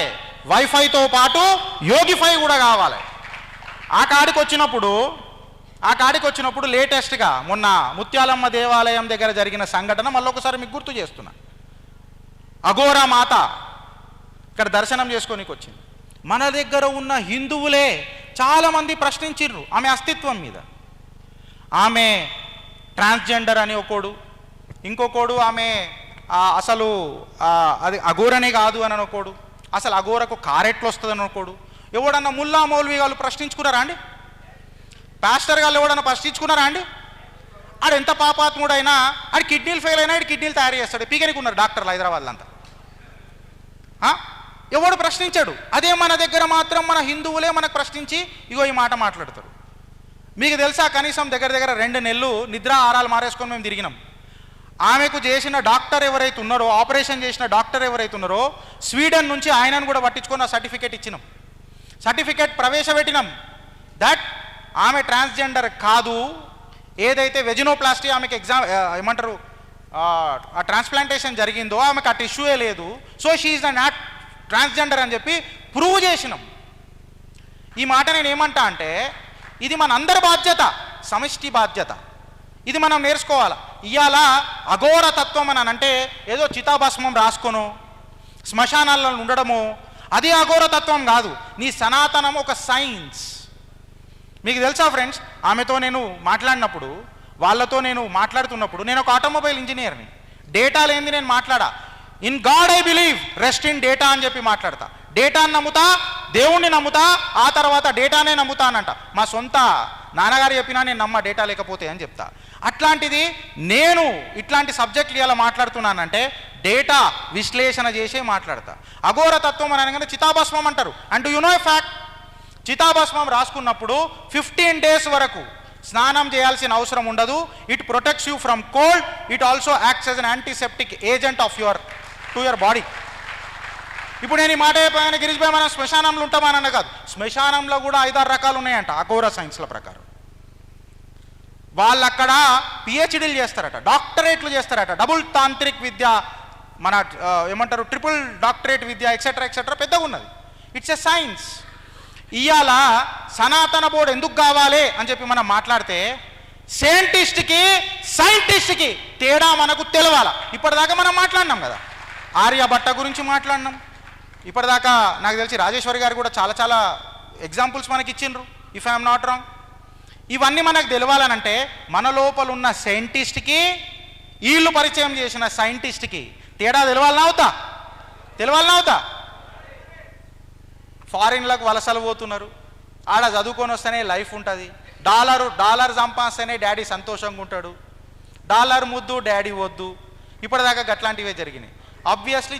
వైఫైతో పాటు యోగిఫై కూడా కావాలి. ఆ కాడికి వచ్చినప్పుడు లేటెస్ట్గా మొన్న ముత్యాలమ్మ దేవాలయం దగ్గర జరిగిన సంఘటన మళ్ళొకసారి మీకు గుర్తు చేస్తున్నా. అఘోరా మాత ఇక్కడ దర్శనం చేసుకోనికి వచ్చింది. మన దగ్గర ఉన్న హిందువులే చాలామంది ప్రశ్నించిర్రు ఆమె అస్తిత్వం మీద. ఆమె ట్రాన్స్జెండర్ అని ఒకడు, ఇంకొకడు ఆమె అసలు అది అఘోరనే కాదు అని ఒకడు, అసలు అఘోరకు కారెట్లు వస్తుంది అని ఒకడు. ఎవడన్నా ముల్లా మౌల్వీ వాళ్ళు ప్రశ్నించుకున్నారా అండి? పాస్టర్ గారు ఎవడన్నా ప్రశ్నించుకున్నారా అండి? ఆడు ఎంత పాపాత్ముడైనా ఆడు కిడ్నీలు ఫెయిల్ అయినా ఆడు కిడ్నీలు తయారు చేస్తాడు, పీకనికి ఉన్నారు డాక్టర్లు హైదరాబాద్లో అంతా. ఎవడు ప్రశ్నించాడు? అదే మన దగ్గర మాత్రం మన హిందువులే మనకు ప్రశ్నించి ఇగో ఈ మాట మాట్లాడతారు. మీకు తెలుసా, కనీసం దగ్గర 2 నెలలు నిద్ర ఆరాలు మారేసుకొని మేము తిరిగినాం. ఆమెకు చేసిన డాక్టర్ ఎవరైతే ఉన్నారో, ఆపరేషన్ చేసిన డాక్టర్ ఎవరైతే ఉన్నారో స్వీడన్ నుంచి ఆయనను కూడా పట్టించుకొని ఆ సర్టిఫికేట్ ఇచ్చినాం, సర్టిఫికేట్ ప్రవేశపెట్టినాం దట్ ఆమె ట్రాన్స్జెండర్ కాదు. ఏదైతే వెజినోప్లాస్టీ ఆమెకి ఏమంటారు ఆ ట్రాన్స్ప్లాంటేషన్ జరిగిందో ఆమెకు ఆ టిష్యూయే లేదు, so she is not transgender అని చెప్పి ప్రూవ్ చేసినాం. ఈ మాట నేను ఏమంటా అంటే ఇది మన అందరి బాధ్యత, సమిష్టి బాధ్యత. ఇది మనం నేర్చుకోవాలి. ఇవాళ అఘోర తత్వం అని అంటే ఏదో చితాభస్మం రాసుకొను శ్మశానాల్లో ఉండడము, అది అఘోర తత్వం కాదు. నీ సనాతనం ఒక సైన్స్. మీకు తెలుసా ఫ్రెండ్స్, ఆమెతో నేను మాట్లాడినప్పుడు, వాళ్ళతో నేను మాట్లాడుతున్నప్పుడు, నేను ఒక ఆటోమొబైల్ ఇంజనీర్ని. డేటా లేనిది నేను మాట్లాడా. In God I believe, rest in data అని చెప్పి మాట్లాడతా. డేటాని నమ్ముతా, దేవుణ్ణి నమ్ముతా, ఆ తర్వాత డేటానే నమ్ముతానంట. మా సొంత నాన్నగారు చెప్పినా నేను నమ్మ డేటా లేకపోతే అని చెప్తా. అట్లాంటిది నేను ఇట్లాంటి సబ్జెక్టులు ఇలా మాట్లాడుతున్నానంటే డేటా విశ్లేషణ చేసే మాట్లాడతా. అఘోర తత్వం అని అనగానే చితాభస్మం అంటారు. And you know a fact, చితాభస్మం రాసుకున్నప్పుడు 15 days వరకు స్నానం చేయాల్సిన అవసరం ఉండదు. It protects you from cold. It also acts as an antiseptic agent of your body. ఇప్పుడు నేను ఈ మాట అయిపోయాను, గిరీష్ భాయ్ మనం శ్మశానంలో ఉంటామని కాదు. శ్మశానంలో కూడా 5-6 రకాలు ఉన్నాయంట అఘోర సైన్స్ల ప్రకారం. వాళ్ళు అక్కడ పిహెచ్డీలు చేస్తారట, డాక్టరేట్లు చేస్తారట, డబుల్ తాంత్రిక్ విద్య, మన ఏమంటారు ట్రిపుల్ డాక్టరేట్ విద్య, ఎక్సెట్రా ఎక్సెట్రా పెద్దగా ఉన్నది. It's a science. ఇవాళ సనాతన బోర్డు ఎందుకు కావాలి అని చెప్పి మనం మాట్లాడితే సైంటిస్ట్కి సైంటిస్ట్కి తేడా మనకు తెలవాల. ఇప్పటిదాకా మనం మాట్లాడినాం కదా, ఆర్యభట్ట గురించి మాట్లాడినాం. ఇప్పటిదాకా నాకు తెలిసి రాజేశ్వరి గారు కూడా చాలా చాలా ఎగ్జాంపుల్స్ మనకి ఇచ్చిండ్రు, ఇఫ్ ఐఎమ్ నాట్ రాంగ్. ఇవన్నీ మనకు తెలవాలనంటే మన లోపల ఉన్న సైంటిస్ట్కి వీళ్ళు పరిచయం చేసిన సైంటిస్ట్కి తేడా తెలవాలనా అవుతా. ఫారిన్లకు వలసలు పోతున్నారు, ఆడ చదువుకొని వస్తేనే లైఫ్ ఉంటుంది. డాలర్ సంపాదిస్తేనే డాడీ సంతోషంగా ఉంటాడు, డాలర్ ముద్దు డాడీ వద్దు. ఇప్పటిదాకా గట్లాంటివే జరిగినాయి. ఆబ్వియస్లీ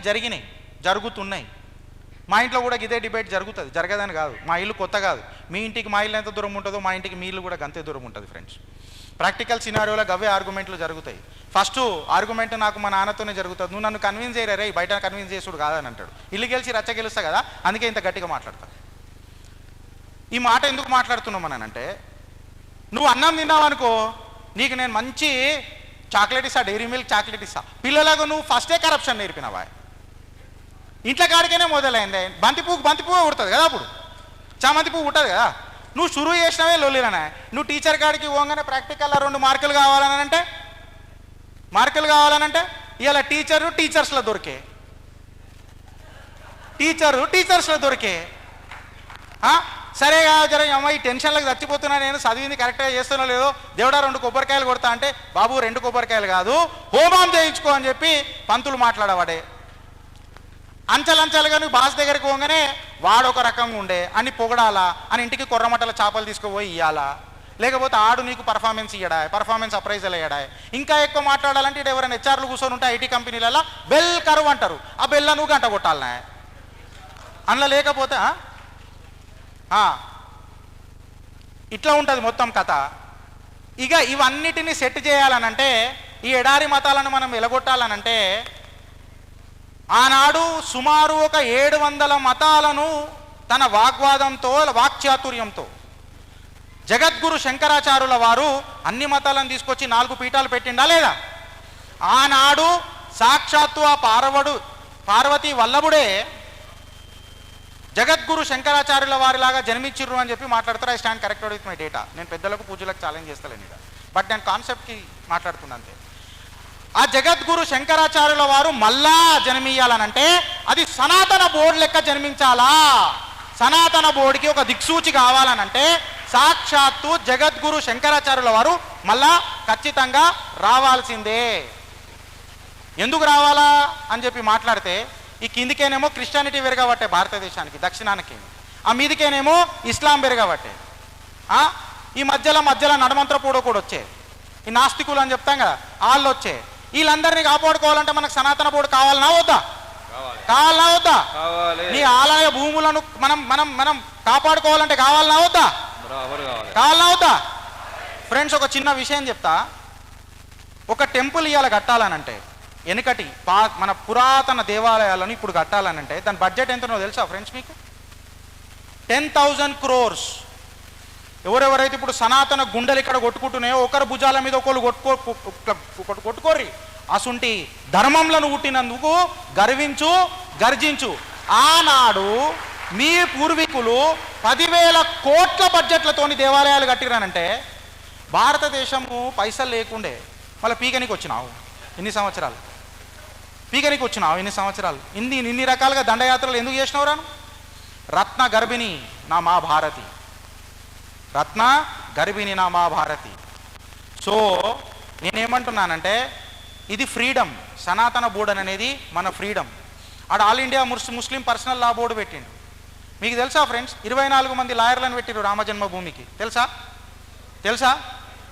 జరుగుతున్నాయి. మా ఇంట్లో కూడా ఇదే డిబేట్ జరుగుతుంది, జరగదని కాదు. మా ఇల్లు కొత్త కాదు. మీ ఇంటికి మా ఇల్లు ఎంత దూరం ఉంటుందో మా ఇంటికి మీ ఇల్లు కూడా అంతే దూరం ఉంటుంది ఫ్రెండ్స్. ప్రాక్టికల్ సినారియోలో గవ్వే ఆర్గ్యుమెంట్లు జరుగుతాయి. ఫస్ట్ ఆర్గ్యుమెంట్ నాకు మా నాన్నతోనే జరుగుతుంది. నువ్వు నన్ను కన్విన్స్ చేయరా రే, బయట కన్విన్స్ చేసుడు కాదని అంటాడు. ఇల్లు గెలిచి రచ్చ గెలుస్తా కదా, అందుకే ఇంత గట్టిగా మాట్లాడతా. ఈ మాట ఎందుకు మాట్లాడుతున్నాం అని అంటే, నువ్వు అన్నం తిన్నావనుకో, నీకు నేను మంచి చాక్లెట్ ఇస్తా, డైరీ మిల్క్ చాక్లెట్ ఇస్తా. పిల్లలకు నువ్వు ఫస్టే కరప్షన్ నేర్పినవా. ఇంట్లో కాడికైనా మొదలైంది. బంతి పువ్వు ఉడుతుంది కదా, అప్పుడు చామంతి పువ్వు ఉంటుంది కదా. నువ్వు షురూ చేసినవే లొల్లిలనే. నువ్వు టీచర్ కాడికి పోగానే ప్రాక్టికల్లో 2 మార్కులు కావాలనంటే ఇవాళ టీచర్స్లో దొరికే. సరేగా జర అమ్మ ఈ టెన్షన్లకు చచ్చిపోతున్నా, నేను చదివింది కరెక్ట్గా చేస్తున్నా లేదో, దేవుడా 2 కొబ్బరికాయలు కొడతా అంటే, బాబు 2 కొబ్బరికాయలు కాదు హోమం చేయించుకో అని చెప్పి పంతులు మాట్లాడవాడే. అంచెలంచెలుగా నువ్వు బాస్ దగ్గరికి పోగానే వాడు ఒక రకంగా ఉండే అని పొగడాలా, అని ఇంటికి కొర్రమట్టల చేపలు తీసుకుపోయి ఇవ్వాలా, లేకపోతే ఆడు నీకు పర్ఫార్మెన్స్ అప్రైజల్ అయ్యాడా. ఇంకా ఎక్కువ మాట్లాడాలంటే ఇక్కడ ఎవరైనా హెచ్ఆర్లు కూర్చొని ఉంటే ఐటీ కంపెనీలలో బెల్ కరువు అంటారు. ఆ బెల్ల నువ్వు గంట కొట్టాలనా అందులో, లేకపోతే ఇట్లా ఉంటుంది మొత్తం కథ. ఇక ఇవన్నిటిని సెట్ చేయాలనంటే, ఈ ఎడారి మతాలను మనం వెలగొట్టాలనంటే, ఆనాడు సుమారు ఒక 700 మతాలను తన వాగ్వాదంతో వాక్చాతుర్యంతో జగద్గురు శంకరాచార్యుల వారు అన్ని మతాలను తీసుకొచ్చి 4 పీఠాలు పెట్టిండా లేదా. ఆనాడు సాక్షాత్తు ఆ పార్వతీ వల్లభుడే జగద్గురు శంకరాచార్యుల వారిలాగా జన్మించిర్రు అని చెప్పి మాట్లాడతారు. I stand corrected with my data. నేను పెద్దలకు పూజలకు ఛాలెంజ్ చేస్తలేను ఇక్కడ, బట్ నేను కాన్సెప్ట్కి మాట్లాడుతున్నా అంతే. ఆ జగద్గురు శంకరాచార్యుల వారు మళ్ళా జన్మియాలనంటే అది సనాతన బోర్డు లెక్క జన్మించాలా. సనాతన బోర్డుకి ఒక దిక్సూచి కావాలనంటే సాక్షాత్తు జగద్గురు శంకరాచార్యుల వారు మళ్ళా ఖచ్చితంగా రావాల్సిందే. ఎందుకు రావాలా అని చెప్పి మాట్లాడితే, ఈ కిందికేనేమో క్రిస్టియానిటీ పెరగబట్టే భారతదేశానికి, దక్షిణానికి. ఆ మీదికేనేమో ఇస్లాం పెరగబట్టే. ఈ మధ్యలో నడమంత్రపూడ కూడా వచ్చే, ఈ నాస్తికులు అని చెప్తాం కదా, వాళ్ళు వచ్చే. వీళ్ళందరినీ కాపాడుకోవాలంటే మనకు సనాతన బోర్డు కావాలనా వద్దా? నీ ఆలయ భూములను మనం కాపాడుకోవాలంటే కావాలనా వద్దా? ఫ్రెండ్స్, ఒక చిన్న విషయం చెప్తా. ఒక టెంపుల్ ఇవాళ కట్టాలనంటే, వెనుకటి మన పురాతన దేవాలయాలను ఇప్పుడు కట్టాలనంటే దాని బడ్జెట్ ఎంతనో తెలుసా ఫ్రెండ్స్ మీకు? 10,000 crores. ఎవరెవరైతే ఇప్పుడు సనాతన గుండెలు ఇక్కడ కొట్టుకుంటున్నాయో, ఒకరు భుజాల మీద ఒకరు కొట్టుకోర్రి. అసుంటి ధర్మంలను పుట్టినందుకు గర్జించు. ఆనాడు మీ పూర్వీకులు 10,000 కోట్ల బడ్జెట్లతోని దేవాలయాలు కట్టిరానంటే, భారతదేశము పైసలు లేకుండే, మళ్ళీ పీకనికి వచ్చినావు ఇన్ని సంవత్సరాలు, పీకనికి వచ్చినావు ఇన్ని సంవత్సరాలు, ఇన్ని రకాలుగా దండయాత్రలు ఎందుకు చేసినావు రాను? రత్న గర్భిణి నా మా భారతి, రత్న గర్భిణి నా మా భారతి. సో నేనేమంటున్నానంటే ఇది ఫ్రీడమ్. సనాతన బోర్డు అనేది మన ఫ్రీడమ్. ఆడ ఆల్ ఇండియా ముస్లిం పర్సనల్ లా బోర్డు పెట్టిండు. మీకు తెలుసా ఫ్రెండ్స్, 24 మంది లాయర్లను పెట్టిరు రామజన్మభూమికి. తెలుసా?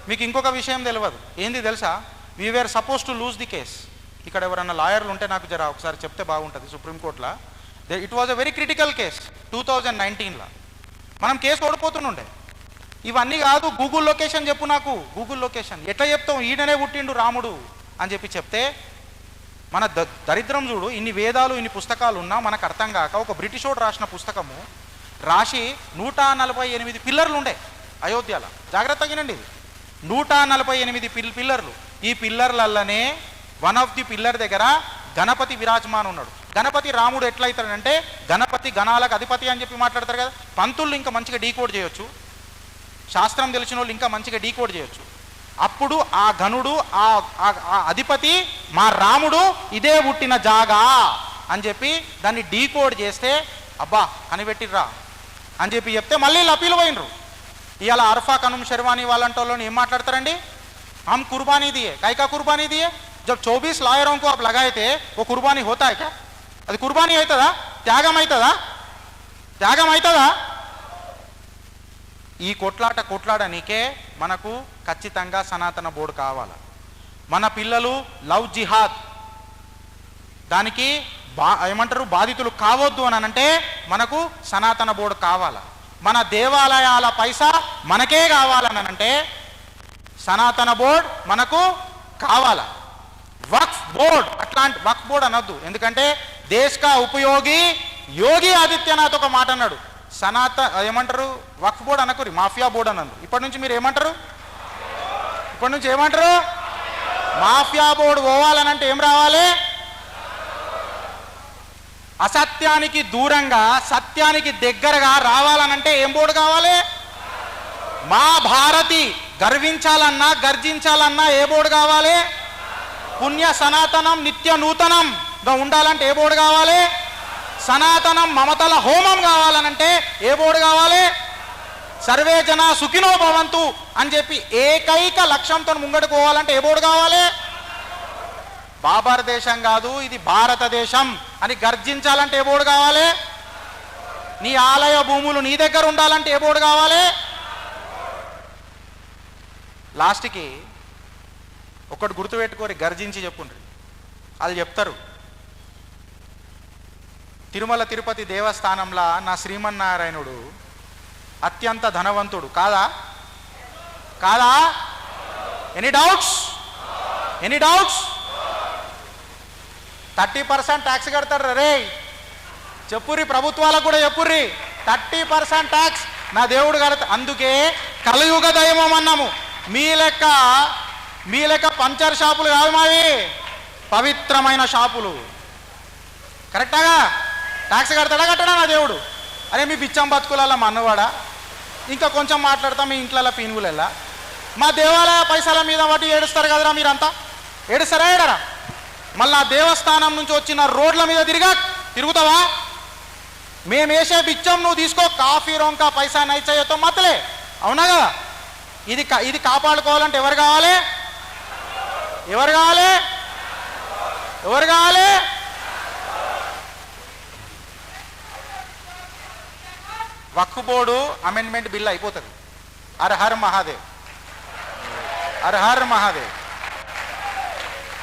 మీకు ఇంకొక విషయం తెలియదు. ఏంది తెలుసా? We were suppose to lose the case. ఇక్కడ ఎవరన్నా లాయర్లు ఉంటే నాకు జర ఒకసారి చెప్తే బాగుంటుంది. సుప్రీంకోర్టులో it was a very critical case 2019లో. మనం కేసు ఓడిపోతుండే. ఇవన్నీ కాదు, గూగుల్ లొకేషన్ చెప్పు నాకు, గూగుల్ లొకేషన్ ఎట్లా చెప్తాం? ఈయననే పుట్టిండు రాముడు అని చెప్తే మన దరిద్రం చూడు. ఇన్ని వేదాలు ఇన్ని పుస్తకాలు ఉన్నా మనకు అర్థం కాక ఒక బ్రిటిషోడు రాసిన పుస్తకము రాసి 148 పిల్లర్లు ఉండే అయోధ్యలో. జాగ్రత్తగా వినండి, ఇది 148 పిల్లర్లు. ఈ పిల్లర్లల్లనే వన్ ఆఫ్ ది పిల్లర్ దగ్గర గణపతి విరాజమాన్ ఉన్నాడు. గణపతి రాముడు ఎట్లయితాడంటే గణపతి గణాలకు అధిపతి అని చెప్పి మాట్లాడతారు కదా. పంతులు ఇంకా మంచిగా డీకోడ్ చేయొచ్చు, శాస్త్రం తెలిసిన వాళ్ళు ఇంకా మంచిగా డీకోడ్ చేయొచ్చు. అప్పుడు ఆ గణుడు ఆ అధిపతి మా రాముడు ఇదే పుట్టిన జాగా అని చెప్పి దాన్ని డీకోడ్ చేస్తే అబ్బా కనిపెట్టిర్రా అని చెప్పి చెప్తే మళ్ళీ లపీలు పోయినరు. ఇవాళ అర్ఫా కనుమ్ శర్వానీ వాళ్ళంటి వాళ్ళని ఏం మాట్లాడతారండి? హమ్ కుర్బానీ దియే, కైకా కుర్బానీ దియే, जब 24 लायरों को आप लगाए थे वो कुर्बानी होता है क्या? అది కుర్బానీ అవుతుందా? త్యాగం అవుతుందా? ఈ కొట్లాడనీకే మనకు ఖచ్చితంగా సనాతన బోర్డు కావాలి. మన పిల్లలు లవ్ జిహాద్ దానికి ఏమంటారు బాధితులు కావద్దు అని అంటే మనకు సనాతన బోర్డు కావాలి. మన దేవాలయాల పైసా మనకే కావాలని అంటే సనాతన బోర్డు మనకు కావాలా. వక్ఫ్ బోర్డ్ అట్లాంటి వక్ఫ్ బోర్డ్ అనొద్దు, ఎందుకంటే దేశ్ కా ఉపయోగి యోగి ఆదిత్యనాథ్ ఒక మాట అన్నాడు. ఏమంటారు వక్ఫ్ బోర్డ్ అనకురి, మాఫియా బోర్డ్ అన్నారు. ఇప్పటి నుంచి మీరు ఏమంటారు? మాఫియా బోర్డు పోవాలనంటే ఏం రావాలి? అసత్యానికి దూరంగా సత్యానికి దగ్గరగా రావాలనంటే ఏం బోర్డు కావాలి? మా భారతి గర్వించాలన్నా గర్జించాలన్నా ఏ బోర్డు కావాలి? పుణ్య సనాతనం నిత్య నూతనంగా ఉండాలంటే ఏ బోర్డు కావాలి? సనాతనం మమతల హోమం కావాలనంటే ఏ బోర్డు కావాలి? సర్వే జన సుఖినో భవంతు అని చెప్పి ఏకైక లక్ష్యంతో ముంగడుకు పోవాలంటే ఏ బోర్డు కావాలి? బాబర్ దేశం కాదు ఇది భారతదేశం అని గర్జించాలంటే ఏ బోర్డు కావాలి? నీ ఆలయ భూములు నీ దగ్గర ఉండాలంటే ఏ బోర్డు కావాలి? లాస్ట్కి ఒకటి గుర్తుపెట్టుకోరి, గర్జించి చెప్పుండ్రి. వాళ్ళు చెప్తారు, తిరుమల తిరుపతి దేవస్థానంలో నా శ్రీమన్నారాయణుడు అత్యంత ధనవంతుడు కాదా? Any doubts? 30% ట్యాక్స్ కడతారు రే. చెప్పుర్రి, ప్రభుత్వాలకు కూడా చెప్పుర్రి, 30% ట్యాక్స్ నా దేవుడు కడతా. అందుకే కలియుగ దైవం అన్నాము. మీ లెక్క పంచర్ షాపులు కాదు మావి, పవిత్రమైన షాపులు. కరెక్టాగా ట్యాక్స్ కట్టడా నా దేవుడు? అరే మీ బిచ్చం బతుకులలో మన్నవాడా? ఇంకా కొంచెం మాట్లాడతాం మీ ఇంట్లో పీనుగులెల్లా. మా దేవాలయ పైసల మీద వాటి ఏడుస్తారు కదరా మీరంతా. ఏడుస్తారా? ఏడరా? మళ్ళీ ఆ దేవస్థానం నుంచి వచ్చిన రోడ్ల మీద తిరుగుతావా? మేము వేసే బిచ్చం నువ్వు తీసుకో, కాఫీ రోంకా పైసా నైచయ్యతో మతలే. అవునా కదా? ఇది కాపాడుకోవాలంటే ఎవరు కావాలి? వక్ఫ్ బోర్డు అమెండ్మెంట్ బిల్ అయిపోతుంది. Her her Mahadev.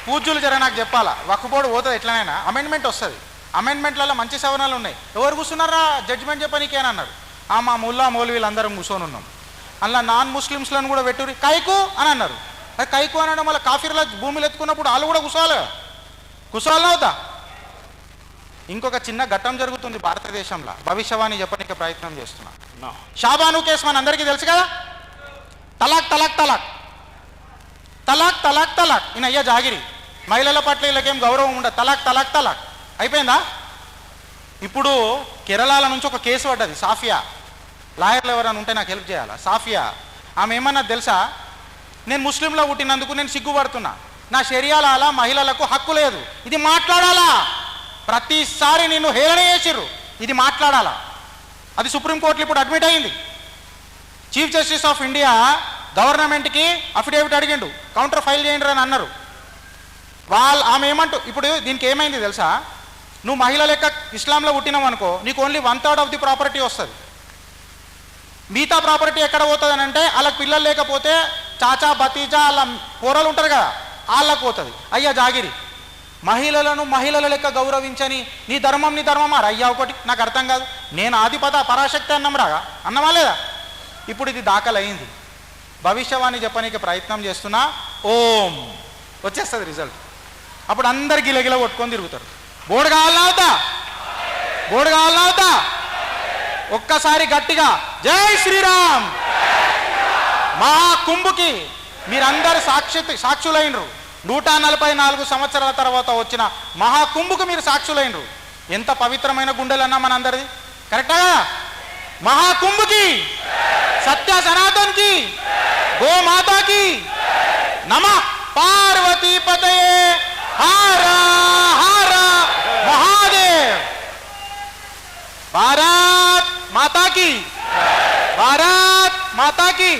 పూజ్యులు జర నాకు చెప్పాలా, వక్ఫ్ బోర్డు పోతుంది ఎట్లనైనా, అమెండ్మెంట్ వస్తుంది. అమెండ్మెంట్లలో మంచి సవరణలు ఉన్నాయి. ఎవరు కూర్చున్నారా జడ్జిమెంట్ చెప్పనీకేనన్నారు. మా ముల్లా మౌలవీలు అందరం కూర్చొని ఉన్నాం. అందులో నాన్ ముస్లిమ్స్లను కూడా పెట్టుర్రి కైకు అని అన్నారు. అది కైకు అనడం వల్ల కాఫీర్ల భూములు ఎత్తుకున్నప్పుడు వాళ్ళు కూడా కూర్చోవాలవుతా. ఇంకొక చిన్న ఘట్టం జరుగుతుంది భారతదేశంలో, భవిష్యవాణి చెప్పడానికి ప్రయత్నం చేస్తున్నా. షాబాను కేసు మన అందరికీ తెలుసు కదా. తలాక్ ఈయన అయ్యా జాగిరి. మహిళల పట్ల వీళ్ళకేం గౌరవం ఉండదు. తలాక్ అయిపోయిందా? ఇప్పుడు కేరళ నుంచి ఒక కేసు పడ్డది. సాఫియా, లాయర్లు ఎవరైనా ఉంటే నాకు హెల్ప్ చేయాలా. సాఫియా ఆమె ఏమన్నది తెలుసా? నేను ముస్లింలో పుట్టినందుకు నేను సిగ్గుపడుతున్నా, నా షరియాల అలా మహిళలకు హక్కు లేదు, ఇది మాట్లాడాలా? ప్రతిసారి నిన్ను హేళన చేసిర్రు, ఇది మాట్లాడాలా? అది సుప్రీంకోర్టులో ఇప్పుడు అడ్మిట్ అయింది. చీఫ్ జస్టిస్ ఆఫ్ ఇండియా గవర్నమెంట్కి అఫిడేవిట్ అడిగిండు, కౌంటర్ ఫైల్ చేయండి అని అన్నారు. ఆమె ఏమంటూ ఇప్పుడు దీనికి ఏమైంది తెలుసా? నువ్వు మహిళ లెక్క ఇస్లాంలో పుట్టినావు అనుకో, నీకు ఓన్లీ 1/3 ఆఫ్ ది ప్రాపర్టీ వస్తుంది. మిగతా ప్రాపర్టీ ఎక్కడ పోతుంది అని అంటే, వాళ్ళకి పిల్లలు లేకపోతే చాచా భతీజా వాళ్ళ కూరలు ఉంటారు కదా, వాళ్ళకు పోతుంది. అయ్యా జాగిరి, మహిళలను మహిళల లెక్క గౌరవించని నీ ధర్మం అయ్యా ఒకటి నాకు అర్థం కాదు. నేను ఆదిపద పరాశక్తి అన్నం రాగా అన్నమా లేదా? ఇప్పుడు ఇది దాఖలైంది. భవిష్యవాణి చెప్పనీకి ప్రయత్నం చేస్తున్నా, ఓం వచ్చేస్తుంది రిజల్ట్. అప్పుడు అందరు గిలగిల కొట్టుకొని తిరుగుతారు. బోర్డు కావాలన్నా అవుతా, బోర్డు కావాలన్నా అవుతా. ఒక్కసారి గట్టిగా జై శ్రీరామ్. మహాకుంభుకి మీరందరు సాక్షులైనరు. 144 సంవత్సరాల తర్వాత వచ్చిన మహాకుంభుకు మీరు సాక్షులైనరు. ఎంత పవిత్రమైన గుండెలన్నా మనందరిది, కరెక్టా? మహాకుంభుకి, సత్య సనాతన్కి, గోమాతాకి నమః. పార్వతీ పతయే హర హర మహాదేవ్. భారత్ మాతాకి, భారత్ మాతాకి.